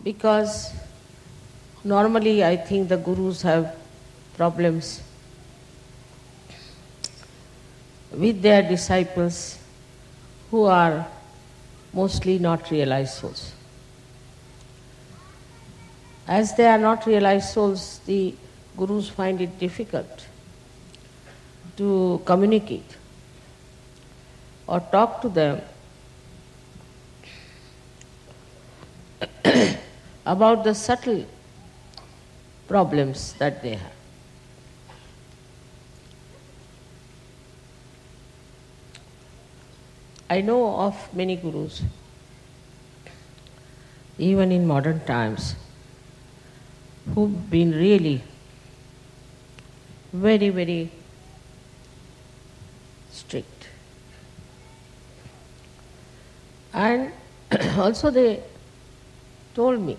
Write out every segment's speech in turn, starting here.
because normally I think the gurus have problems with their disciples who are mostly not realized souls. As they are not realized souls, the gurus find it difficult to communicate or talk to them about the subtle problems that they have. I know of many gurus, even in modern times, who've been really very, very strict. And also they told me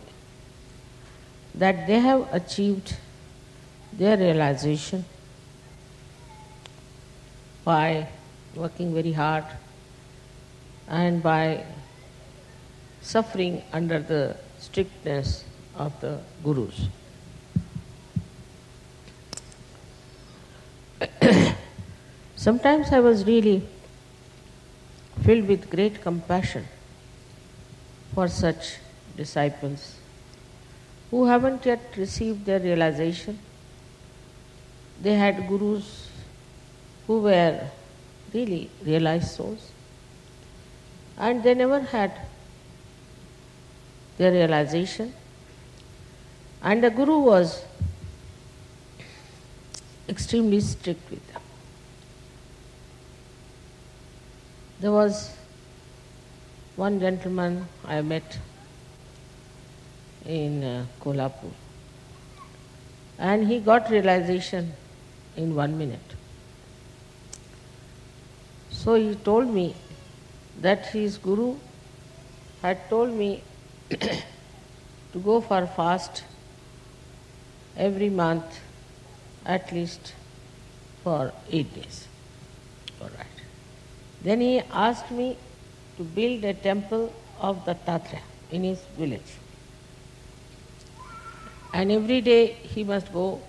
that they have achieved their realization by working very hard and by suffering under the strictness of the gurus. Sometimes I was really filled with great compassion for such disciples who haven't yet received their realization. They had gurus who were really realized souls, and they never had their realization. And the guru was extremely strict with them. There was one gentleman I met in Kolhapur, and he got realization in 1 minute. So he told me that his guru had told me to go for fast every month at least for 8 days. All right. Then he asked me to build a temple of Dattatreya in his village. And every day he must go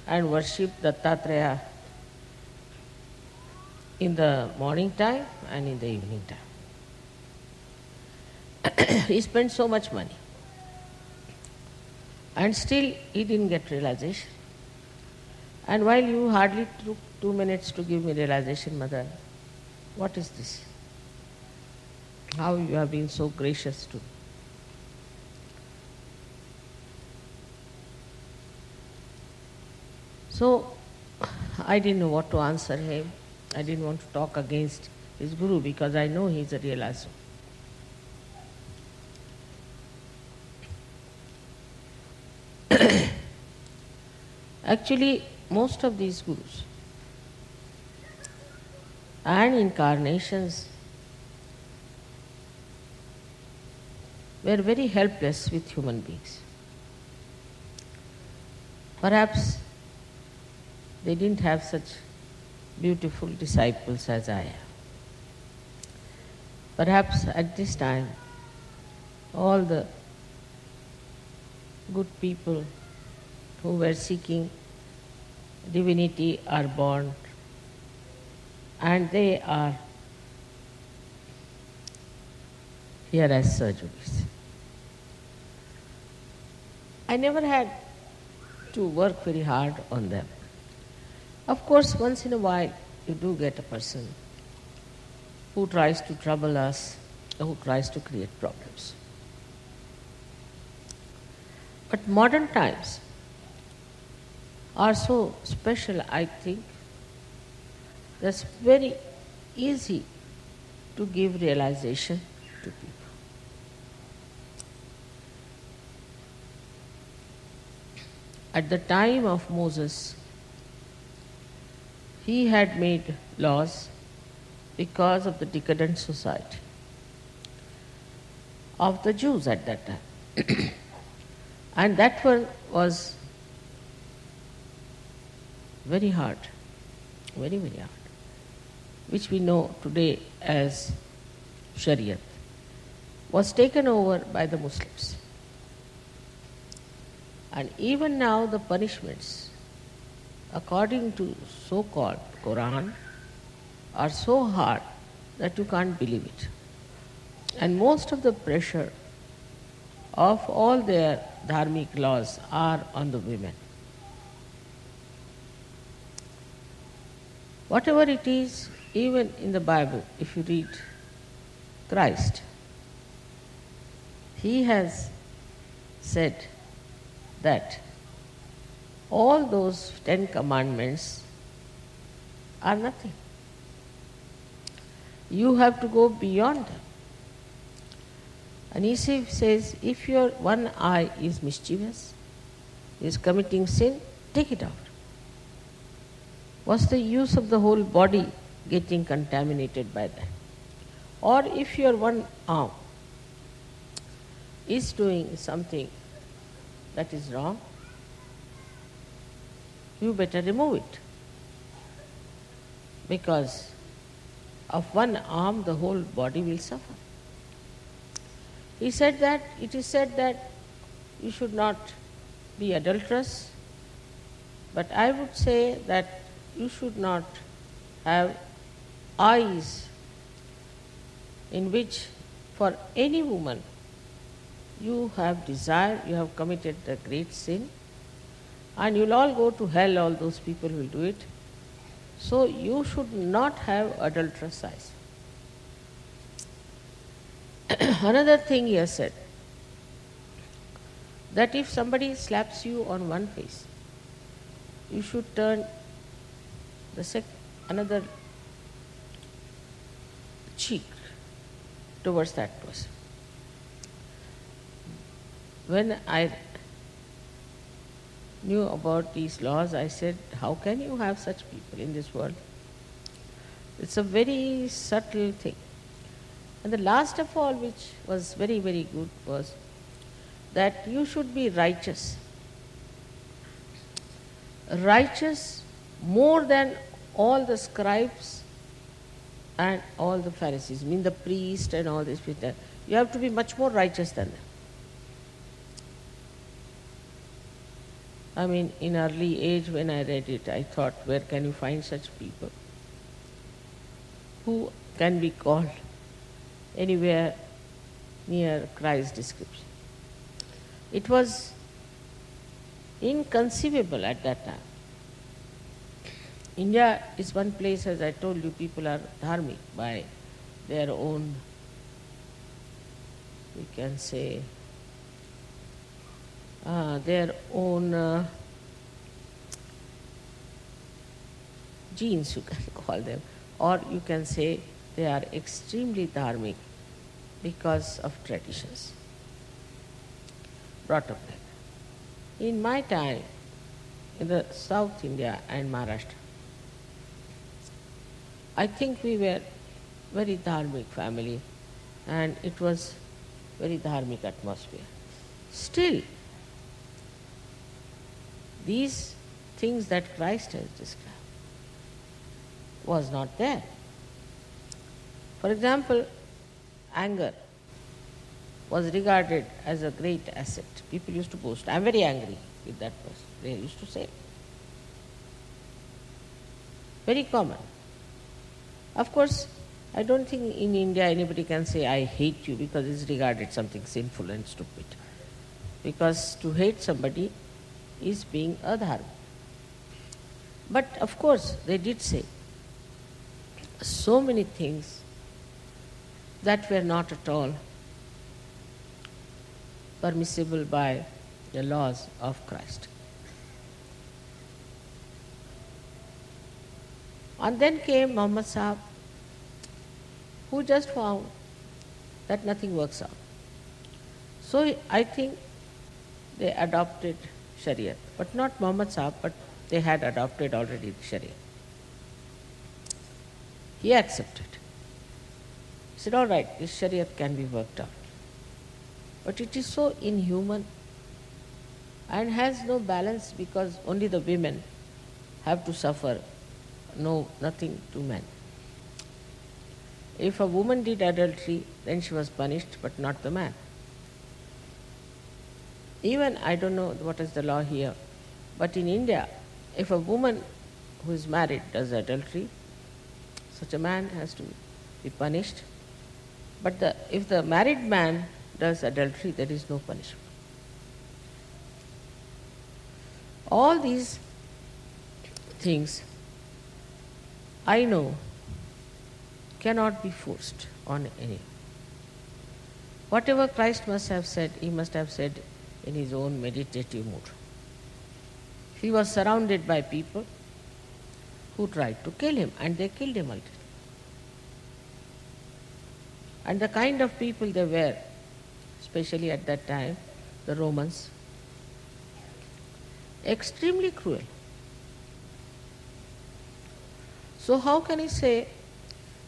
and worship Dattatreya in the morning time and in the evening time. He spent so much money. And still he didn't get realization. And while you hardly took 2 minutes to give me realization, Mother, what is this? How you have been so gracious to me. So I didn't know what to answer him. I didn't want to talk against his guru because I know he is a realized soul. Actually, most of these gurus and incarnations were very helpless with human beings. Perhaps they didn't have such beautiful disciples as I have. Perhaps at this time, all the good people who were seeking divinity are born, and they are here as surgeries. I never had to work very hard on them. Of course, once in a while, you do get a person who tries to trouble us, or who tries to create problems. But modern times are so special, I think, that's very easy to give realization to people. At the time of Moses, he had made laws because of the decadent society of the Jews at that time. And that one was very hard, very, very hard, which we know today as Shariat, was taken over by the Muslims. And even now the punishments, according to so-called Quran, are so hard that you can't believe it. And most of the pressure of all their dharmic laws are on the women. Whatever it is, even in the Bible, if you read Christ, he has said that all those 10 commandments are nothing. You have to go beyond them. And he says, if your one eye is mischievous, is committing sin, take it out. What's the use of the whole body getting contaminated by that? Or if your one arm is doing something that is wrong, you better remove it. Because of one arm, the whole body will suffer. He said that, it is said that you should not be adulterous, but I would say that you should not have eyes in which for any woman you have desire, you have committed a great sin, and you'll all go to hell, all those people will do it. So you should not have adulterous eyes. Another thing he has said, that if somebody slaps you on one face, you should turn another cheek towards that person. When I knew about these laws, I said, how can you have such people in this world? It's a very subtle thing. And the last of all, which was very, very good, was that you should be righteous. Righteous more than all the scribes and all the Pharisees, I mean the priest and all these people. You have to be much more righteous than them. I mean, in early age when I read it, I thought, where can you find such people who can be called anywhere near Christ's description? It was inconceivable at that time. India is one place, as I told you, people are dharmic by their own, we can say, their own genes, you can call them, or you can say they are extremely dharmic because of traditions, brought up like that. In my time, in the South India and Maharashtra, I think we were very dharmic family, and it was very dharmic atmosphere. Still, these things that Christ has described was not there. For example, anger was regarded as a great asset. People used to boast, I'm very angry with that person. They used to say. Very common. Of course, I don't think in India anybody can say, I hate you, because it's regarded something sinful and stupid. Because to hate somebody is being adharma. But of course, they did say so many things that were not at all permissible by the laws of Christ. And then came Muhammad Sahib, who just found that nothing works out. So I think they adopted Shariat, but not Muhammad Sahib, but they had adopted already the Shariat. He accepted. He said, all right, this Shariat can be worked out. But it is so inhuman and has no balance, because only the women have to suffer, nothing to men. If a woman did adultery, then she was punished, but not the man. Even, I don't know what is the law here, but in India, if a woman who is married does adultery, such a man has to be punished. But if the married man does adultery, there is no punishment. All these things, I know, cannot be forced on anyone. Whatever Christ must have said, he must have said in his own meditative mood. He was surrounded by people who tried to kill him, and they killed him ultimately. And the kind of people they were, especially at that time, the Romans, extremely cruel. So how can he say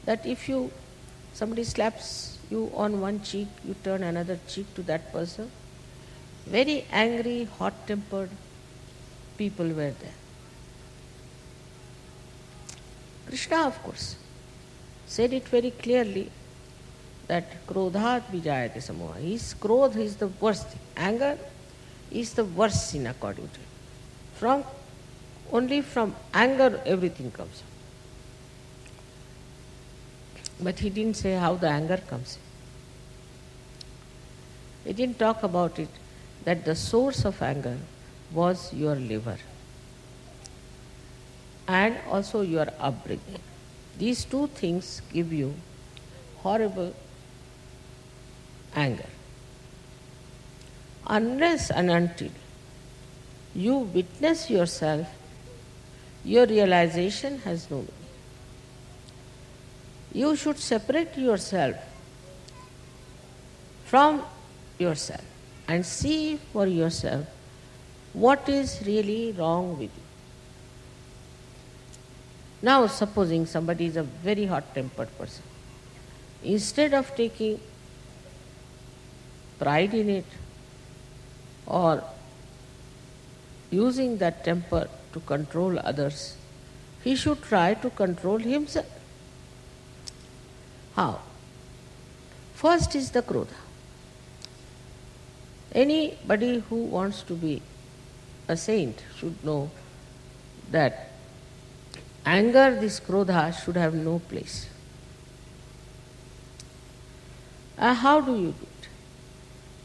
that if somebody slaps you on one cheek, you turn another cheek to that person? Very angry, hot-tempered people were there. Krishna, of course, said it very clearly that krodhat vijayate samoha. His krodh is the worst thing. Anger is the worst sin according to him. Only from anger everything comes. But he didn't say how the anger comes. He didn't talk about it, that the source of anger was your liver and also your upbringing. These two things give you horrible anger. Unless and until you witness yourself, your realization has no meaning. You should separate yourself from yourself and see for yourself what is really wrong with you. Now, supposing somebody is a very hot-tempered person, instead of taking pride in it or using that temper to control others, he should try to control himself. How? First is the krodha. Anybody who wants to be a saint should know that anger, this krodha, should have no place. How do you do it?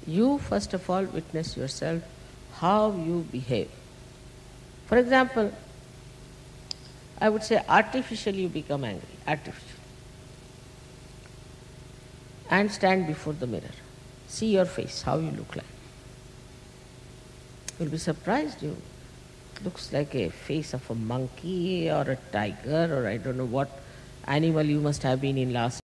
You first of all witness yourself how you behave. For example, I would say artificially you become angry, artificially. And stand before the mirror. See your face, how you look like. You'll be surprised. You looks like a face of a monkey or a tiger or I don't know what animal you must have been in last